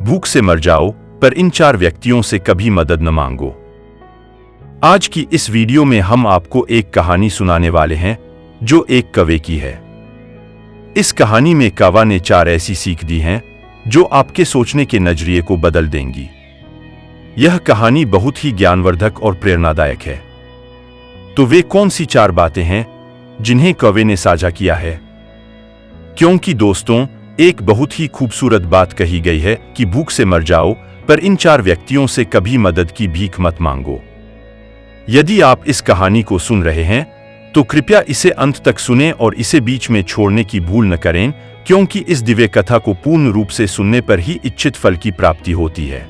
भूख से मर जाओ, पर इन 4 व्यक्तियों से कभी मदद न मांगो। आज की इस वीडियो में हम आपको एक कहानी सुनाने वाले हैं जो एक कौवे की है। इस कहानी में कौवा ने 4 ऐसी सीख दी हैं जो आपके सोचने के नजरिए को बदल देंगी। यह कहानी बहुत ही ज्ञानवर्धक और प्रेरणादायक है। तो वे कौन सी 4 बातें हैं जिन्हें कौवे ने साझा किया है? क्योंकि दोस्तों, एक बहुत ही खूबसूरत बात कही गई है कि भूख से मर जाओ, पर इन 4 व्यक्तियों से कभी मदद की भीख मत मांगो। यदि आप इस कहानी को सुन रहे हैं तो कृपया इसे अंत तक सुनें और इसे बीच में छोड़ने की भूल न करें, क्योंकि इस दिव्य कथा को पूर्ण रूप से सुनने पर ही इच्छित फल की प्राप्ति होती है।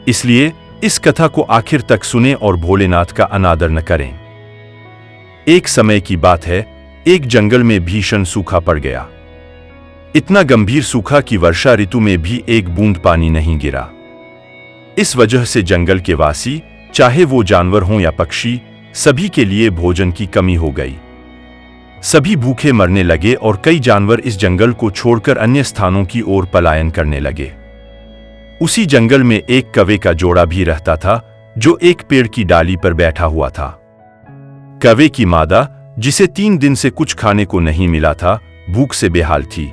इसलिए इस कथा को आखिर तक सुनें और भोलेनाथ का अनादर न करें। एक समय की बात है, एक जंगल में भीषण सूखा पड़ गया। इतना गंभीर सूखा कि वर्षा ऋतु में भी एक बूंद पानी नहीं गिरा। इस वजह से जंगल के वासी, चाहे वो जानवर हों या पक्षी, सभी के लिए भोजन की कमी हो गई। सभी भूखे मरने लगे और कई जानवर इस जंगल को छोड़कर अन्य स्थानों की ओर पलायन करने लगे। उसी जंगल में एक कौवे का जोड़ा भी रहता था जो एक पेड़ की डाली पर बैठा हुआ था। कौवे की मादा, जिसे 3 दिन से कुछ खाने को नहीं मिला था, भूख से बेहाल थी।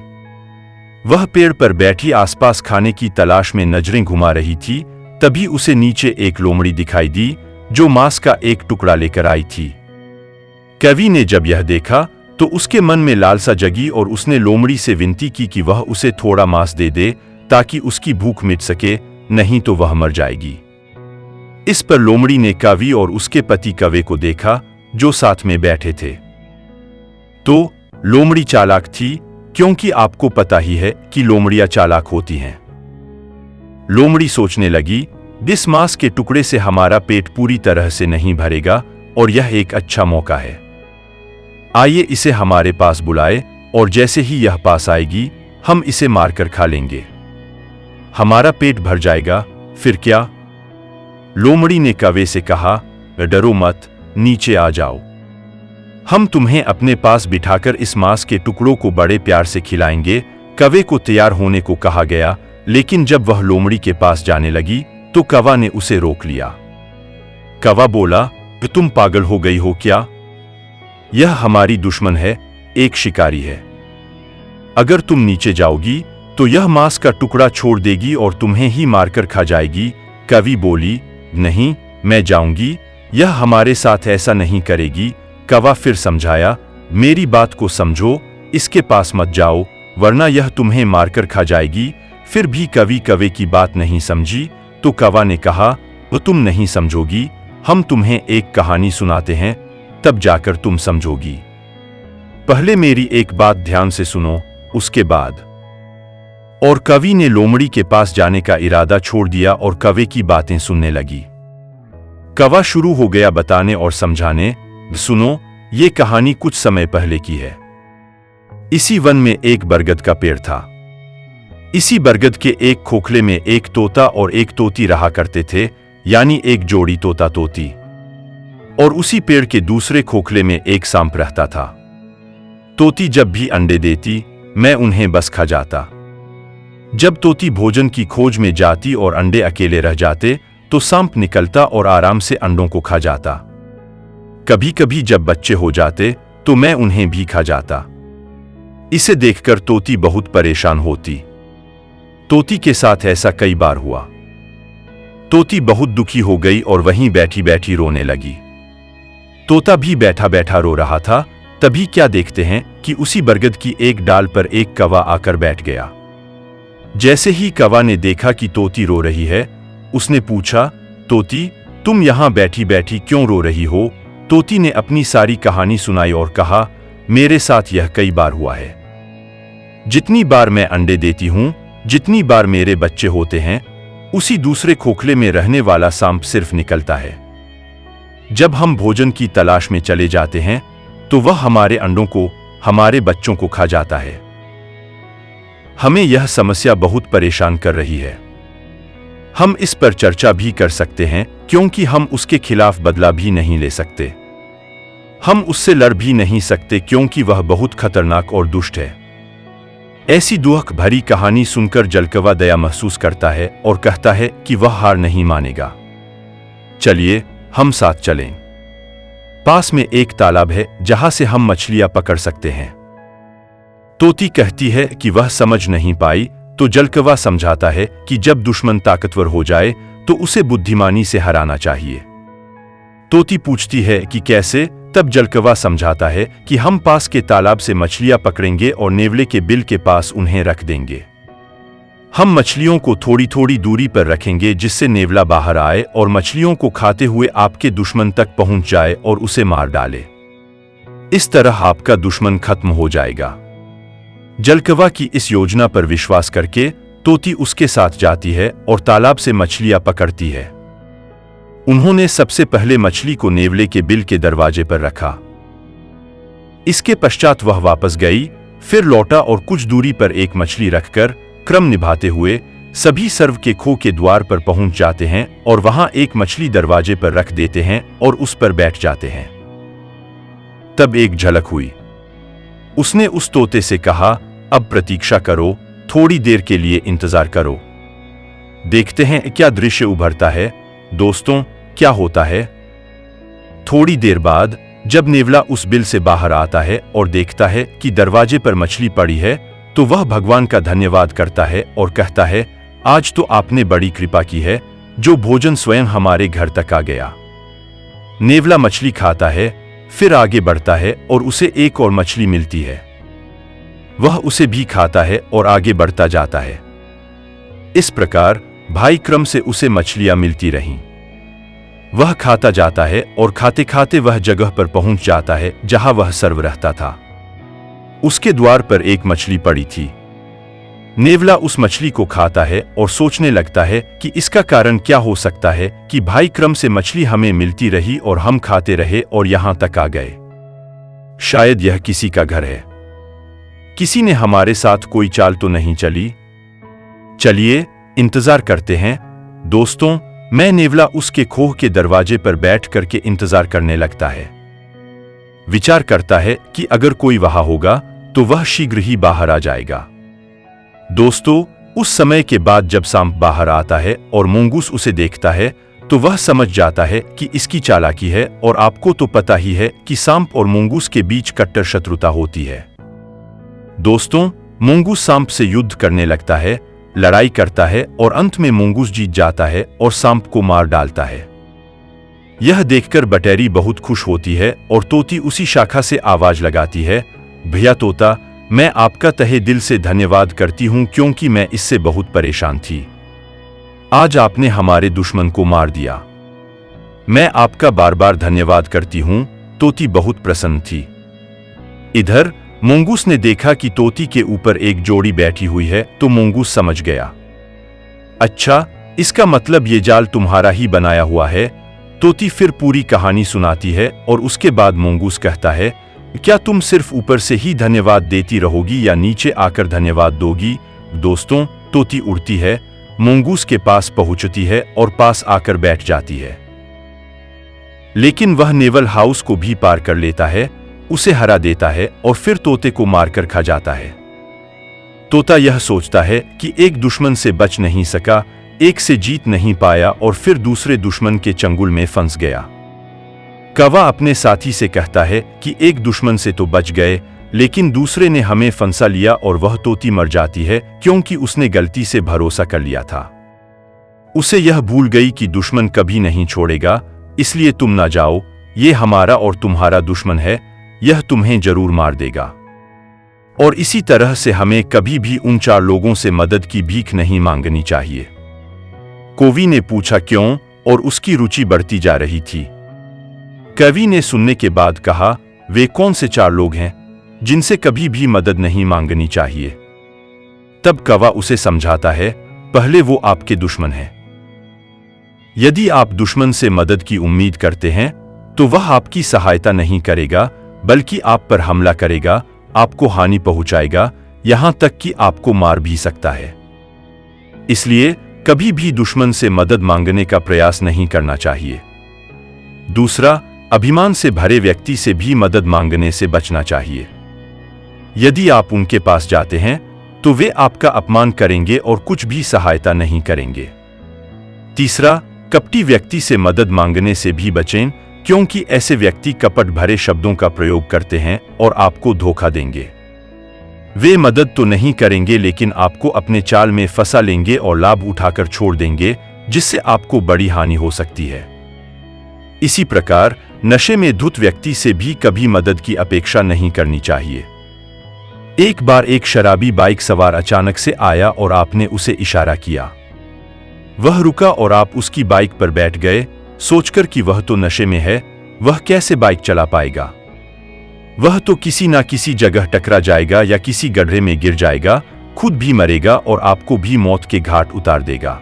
वह पेड़ पर बैठी आसपास खाने की तलाश में नजरें घुमा रही थी। तभी उसे नीचे एक लोमड़ी दिखाई दी जो मांस का एक टुकड़ा लेकर आई थी। कौवे ने जब यह देखा तो उसके मन में लालसा जगी और उसने लोमड़ी से विनती की कि वह उसे थोड़ा मांस दे दे ताकि उसकी भूख मिट सके, नहीं तो वह मर जाएगी। इस पर लोमड़ी ने कौवे और उसके पति कौवे को देखा जो साथ में बैठे थे। तो लोमड़ी चालाक थी, क्योंकि आपको पता ही है कि लोमड़ियां चालाक होती हैं। लोमड़ी सोचने लगी, इस मांस के टुकड़े से हमारा पेट पूरी तरह से नहीं भरेगा और यह एक अच्छा मौका है। आइए इसे हमारे पास बुलाए और जैसे ही यह पास आएगी हम इसे मारकर खा लेंगे। हमारा पेट भर जाएगा, फिर क्या? लोमड़ी ने कौवे से कहा, डरो मत, नीचे आ जाओ। हम तुम्हें अपने पास बिठाकर इस मांस के टुकड़ों को बड़े प्यार से खिलाएंगे। कौवे को तैयार होने को कहा गया, लेकिन जब वह लोमड़ी के पास जाने लगी तो कौवा ने उसे रोक लिया। कौवा बोला, तुम पागल हो गई हो क्या? यह हमारी दुश्मन है, एक शिकारी है। अगर तुम नीचे जाओगी तो यह मांस का टुकड़ा छोड़ देगी और तुम्हें ही मारकर खा जाएगी। कौवी बोली, नहीं, मैं जाऊंगी, यह हमारे साथ ऐसा नहीं करेगी। कौवा फिर समझाया, मेरी बात को समझो, इसके पास मत जाओ वरना यह तुम्हें मारकर खा जाएगी। फिर भी कौवे की बात नहीं समझी तो कौवा ने कहा, वो तुम नहीं समझोगी, हम तुम्हें एक कहानी सुनाते हैं, तब जाकर तुम समझोगी। पहले मेरी एक बात ध्यान से सुनो, उसके बाद। और कौवे ने लोमड़ी के पास जाने का इरादा छोड़ दिया और कौवे की बातें सुनने लगी। कौवा शुरू हो गया बताने और समझाने, सुनो, ये कहानी कुछ समय पहले की है। इसी वन में एक बरगद का पेड़ था। इसी बरगद के एक खोखले में एक तोता और एक तोती रहा करते थे, यानी एक जोड़ी तोता तोती। और उसी पेड़ के दूसरे खोखले में एक सांप रहता था। तोती जब भी अंडे देती, मैं उन्हें बस खा जाता। जब तोती भोजन की खोज में जाती और अंडे अकेले रह जाते तो सांप निकलता और आराम से अंडों को खा जाता। कभी कभी जब बच्चे हो जाते तो मैं उन्हें भी खा जाता। इसे देखकर तोती बहुत परेशान होती। तोती के साथ ऐसा कई बार हुआ। तोती बहुत दुखी हो गई और वहीं बैठी बैठी रोने लगी। तोता भी बैठा बैठा रो रहा था। तभी क्या देखते हैं कि उसी बरगद की एक डाल पर एक कौवा आकर बैठ गया। जैसे ही कौवा ने देखा कि तोती रो रही है, उसने पूछा, तोती, तुम यहां बैठी बैठी क्यों रो रही हो? तोती ने अपनी सारी कहानी सुनाई और कहा, मेरे साथ यह कई बार हुआ है। जितनी बार मैं अंडे देती हूं, जितनी बार मेरे बच्चे होते हैं, उसी दूसरे खोखले में रहने वाला सांप सिर्फ निकलता है। जब हम भोजन की तलाश में चले जाते हैं तो वह हमारे अंडों को, हमारे बच्चों को खा जाता है। हमें यह समस्या बहुत परेशान कर रही है। हम इस पर चर्चा भी कर सकते हैं, क्योंकि हम उसके खिलाफ बदला भी नहीं ले सकते। हम उससे लड़ भी नहीं सकते, क्योंकि वह बहुत खतरनाक और दुष्ट है। ऐसी दुख भरी कहानी सुनकर जलकवा दया महसूस करता है और कहता है कि वह हार नहीं मानेगा। चलिए हम साथ चलें। पास में एक तालाब है जहां से हम मछलियां पकड़ सकते हैं। तोती कहती है कि वह समझ नहीं पाई, तो जलकवा समझाता है कि जब दुश्मन ताकतवर हो जाए तो उसे बुद्धिमानी से हराना चाहिए। तोती पूछती है कि कैसे? तब जलकवा समझाता है कि हम पास के तालाब से मछलियां पकड़ेंगे और नेवले के बिल के पास उन्हें रख देंगे। हम मछलियों को थोड़ी थोड़ी दूरी पर रखेंगे जिससे नेवला बाहर आए और मछलियों को खाते हुए आपके दुश्मन तक पहुंच जाए और उसे मार डाले। इस तरह आपका दुश्मन खत्म हो जाएगा। जलकवा की इस योजना पर विश्वास करके तोती उसके साथ जाती है और तालाब से मछलियां पकड़ती है। उन्होंने सबसे पहले मछली को नेवले के बिल के दरवाजे पर रखा। इसके पश्चात वह वापस गई, फिर लौटा और कुछ दूरी पर एक मछली रखकर क्रम निभाते हुए सभी सर्व के खो के द्वार पर पहुंच जाते हैं और वहां एक मछली दरवाजे पर रख देते हैं और उस पर बैठ जाते हैं। तब एक झलक हुई। उसने उस तोते से कहा, अब प्रतीक्षा करो, थोड़ी देर के लिए इंतजार करो। देखते हैं क्या दृश्य उभरता है। दोस्तों, क्या होता है? थोड़ी देर बाद जब नेवला उस बिल से बाहर आता है और देखता है कि दरवाजे पर मछली पड़ी है, तो वह भगवान का धन्यवाद करता है और कहता है, आज तो आपने बड़ी कृपा की है, जो भोजन स्वयं हमारे घर तक आ गया। नेवला मछली खाता है, फिर आगे बढ़ता है और उसे एक और मछली मिलती है। वह उसे भी खाता है और आगे बढ़ता जाता है। इस प्रकार भाई क्रम से उसे मछलियां मिलती रहीं। वह खाता जाता है और खाते खाते वह जगह पर पहुंच जाता है जहां वह सर्व रहता था। उसके द्वार पर एक मछली पड़ी थी। नेवला उस मछली को खाता है और सोचने लगता है कि इसका कारण क्या हो सकता है कि भाई क्रम से मछली हमें मिलती रही और हम खाते रहे और यहां तक आ गए। शायद यह किसी का घर है। किसी ने हमारे साथ कोई चाल तो नहीं चली। चलिए इंतजार करते हैं। दोस्तों, मैं नेवला उसके खोह के दरवाजे पर बैठ करके इंतजार करने लगता है। विचार करता है कि अगर कोई वहां होगा तो वह शीघ्र ही बाहर आ जाएगा। दोस्तों, उस समय के बाद जब सांप बाहर आता है और मुंगूस उसे देखता है तो वह समझ जाता है कि इसकी चालाकी है, और आपको तो पता ही है कि सांप और मुंगूस के बीच कट्टर शत्रुता होती है। दोस्तों, मुंगूस सांप से युद्ध करने लगता है, लड़ाई करता है और अंत में मुंगूस जीत जाता है और सांप को मार डालता है। यह देखकर बटेरी बहुत खुश होती है और तोती उसी शाखा से आवाज लगाती है, भैया तोता, मैं आपका तहे दिल से धन्यवाद करती हूं क्योंकि मैं इससे बहुत परेशान थी। आज आपने हमारे दुश्मन को मार दिया। मैं आपका बार बार धन्यवाद करती हूं। तोती बहुत प्रसन्न थी। इधर मुंगूस ने देखा कि तोती के ऊपर एक जोड़ी बैठी हुई है तो मुंगूस समझ गया। अच्छा, इसका मतलब ये जाल तुम्हारा ही बनाया हुआ है। तोती फिर पूरी कहानी सुनाती है और उसके बाद मुंगूस कहता है, क्या तुम सिर्फ ऊपर से ही धन्यवाद देती रहोगी या नीचे आकर धन्यवाद दोगी? दोस्तों, तोती उड़ती है, मुंगूस के पास पहुंचती है और पास आकर बैठ जाती है। लेकिन वह नेवल हाउस को भी पार कर लेता है, उसे हरा देता है और फिर तोते को मारकर खा जाता है। तोता यह सोचता है कि एक दुश्मन से बच नहीं सका, एक से जीत नहीं पाया और फिर दूसरे दुश्मन के चंगुल में फंस गया। कौवा अपने साथी से कहता है कि एक दुश्मन से तो बच गए, लेकिन दूसरे ने हमें फंसा लिया और वह तोती मर जाती है क्योंकि उसने गलती से भरोसा कर लिया था। उसे यह भूल गई कि दुश्मन कभी नहीं छोड़ेगा, इसलिए तुम ना जाओ, ये हमारा और तुम्हारा दुश्मन है, यह तुम्हें जरूर मार देगा। और इसी तरह से हमें कभी भी उन चार लोगों से मदद की भीख नहीं मांगनी चाहिए। कौवी ने पूछा क्यों, और उसकी रुचि बढ़ती जा रही थी। कौवी ने सुनने के बाद कहा, वे कौन से चार लोग हैं जिनसे कभी भी मदद नहीं मांगनी चाहिए? तब कौवा उसे समझाता है, पहले वो आपके दुश्मन हैं। यदि आप दुश्मन से मदद की उम्मीद करते हैं तो वह आपकी सहायता नहीं करेगा, बल्कि आप पर हमला करेगा, आपको हानि पहुंचाएगा, यहां तक कि आपको मार भी सकता है। इसलिए कभी भी दुश्मन से मदद मांगने का प्रयास नहीं करना चाहिए। दूसरा, अभिमान से भरे व्यक्ति से भी मदद मांगने से बचना चाहिए। यदि आप उनके पास जाते हैं तो वे आपका अपमान करेंगे और कुछ भी सहायता नहीं करेंगे। तीसरा, कपटी व्यक्ति से मदद मांगने से भी बचें, क्योंकि ऐसे व्यक्ति कपट भरे शब्दों का प्रयोग करते हैं और आपको धोखा देंगे। वे मदद तो नहीं करेंगे, लेकिन आपको अपने चाल में फंसा लेंगे और लाभ उठाकर छोड़ देंगे, जिससे आपको बड़ी हानि हो सकती है। इसी प्रकार नशे में धुत व्यक्ति से भी कभी मदद की अपेक्षा नहीं करनी चाहिए। एक बार एक शराबी बाइक सवार अचानक से आया और आपने उसे इशारा किया। वह रुका और आप उसकी बाइक पर बैठ गए, सोचकर कि वह तो नशे में है, वह कैसे बाइक चला पाएगा। वह तो किसी ना किसी जगह टकरा जाएगा या किसी गड्ढे में गिर जाएगा, खुद भी मरेगा और आपको भी मौत के घाट उतार देगा।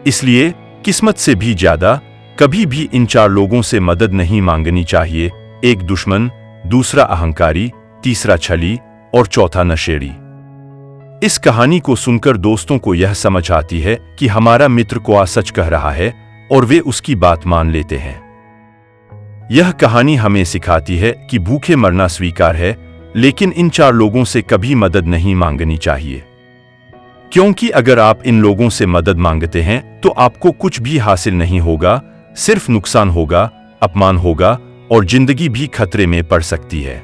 इसलिए किस्मत से भी ज्यादा कभी भी इन 4 लोगों से मदद नहीं मांगनी चाहिए। एक दुश्मन, दूसरा अहंकारी, तीसरा छली और चौथा नशेड़ी। इस कहानी को सुनकर दोस्तों को यह समझ आती है कि हमारा मित्र को सच कह रहा है और वे उसकी बात मान लेते हैं। यह कहानी हमें सिखाती है कि भूखे मरना स्वीकार है, लेकिन इन 4 लोगों से कभी मदद नहीं मांगनी चाहिए, क्योंकि अगर आप इन लोगों से मदद मांगते हैं तो आपको कुछ भी हासिल नहीं होगा, सिर्फ नुकसान होगा, अपमान होगा और जिंदगी भी खतरे में पड़ सकती है।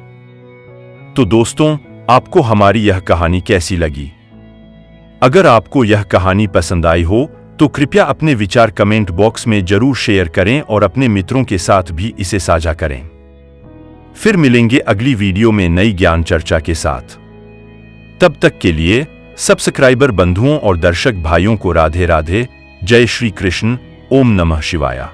तो दोस्तों, आपको हमारी यह कहानी कैसी लगी? अगर आपको यह कहानी पसंद आई हो तो कृपया अपने विचार कमेंट बॉक्स में जरूर शेयर करें और अपने मित्रों के साथ भी इसे साझा करें। फिर मिलेंगे अगली वीडियो में नई ज्ञान चर्चा के साथ। तब तक के लिए सब्सक्राइबर बंधुओं और दर्शक भाइयों को राधे राधे, जय श्री कृष्ण, ओम नमः शिवाय।